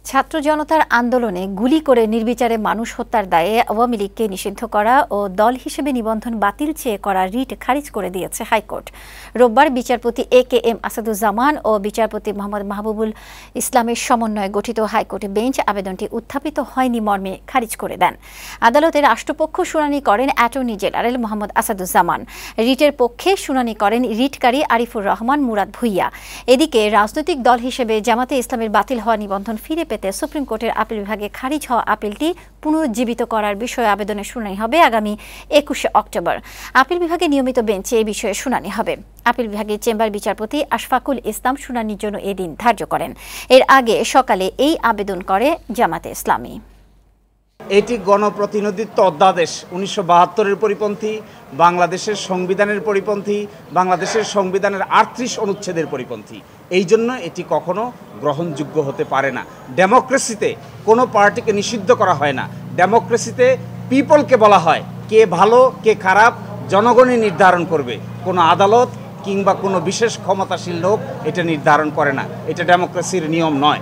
ছাত্র জনতার আন্দোলনে গুলি করে নির্বিচারে মানুষ হত্যার দায়ে আওয়ামী লীগকে নিষিদ্ধ করা ও দল হিসেবে নিবন্ধন বাতিল চেয়ে করা রিট খারিজ করে দিয়েছে হাইকোর্ট। রোববার বিচারপতি এ.কে.এম. আসাদুজ্জামান ও বিচারপতি মোহাম্মদ মাহবুবুল ইসলামের সমন্বয়ে গঠিত হাইকোর্ট বেঞ্চ আবেদনটি উত্থাপিত হয়নি মর্মে খারিজ করে দেন। আদালতের রাষ্ট্রপক্ষ শুনানি করেন অ্যাটর্নি জেনারেল মোহাম্মদ আসাদুজ্জামান। রিটের পক্ষে শুনানি করেন রিটকারী আরিফুর রহমান মুরাদ ভুইয়া। এদিকে রাজনৈতিক দল হিসেবে জামাতে ইসলামের বাতিল হওয়া নিবন্ধন ফিরে পেতে সুপ্রিম কোর্টের আপিল বিভাগে খারিজ হওয়া আপিলটি পুনরুজ্জীবিত করার বিষয়ে আবেদনের শুনানি হবে আগামী ২১ অক্টোবর। আপিল বিভাগে নিয়মিত বেঞ্চে এ বিষয়ে শুনানি হবে। আপিল বিভাগের চেম্বার বিচারপতি আশফাকুল ইসলাম শুনানির জন্য এদিন ধার্য করেন। এর আগে সকালে এই আবেদন করে জামাতে ইসলামী। এটি গণপ্রতিনিধিত্ব অধ্যাদেশ ১৯৭২-এর পরিপন্থী, বাংলাদেশের সংবিধানের পরিপন্থী, বাংলাদেশের সংবিধানের ৩৮ অনুচ্ছেদের পরিপন্থী। এই জন্য এটি কখনো গ্রহণযোগ্য হতে পারে না। ডেমোক্রেসিতে কোনো পার্টিকে নিষিদ্ধ করা হয় না। ডেমোক্রেসিতে পিপলকে বলা হয় কে ভালো কে খারাপ জনগণই নির্ধারণ করবে, কোনো আদালত কিংবা কোনো বিশেষ ক্ষমতাশীল লোক এটা নির্ধারণ করে না। এটা ডেমোক্রেসির নিয়ম নয়।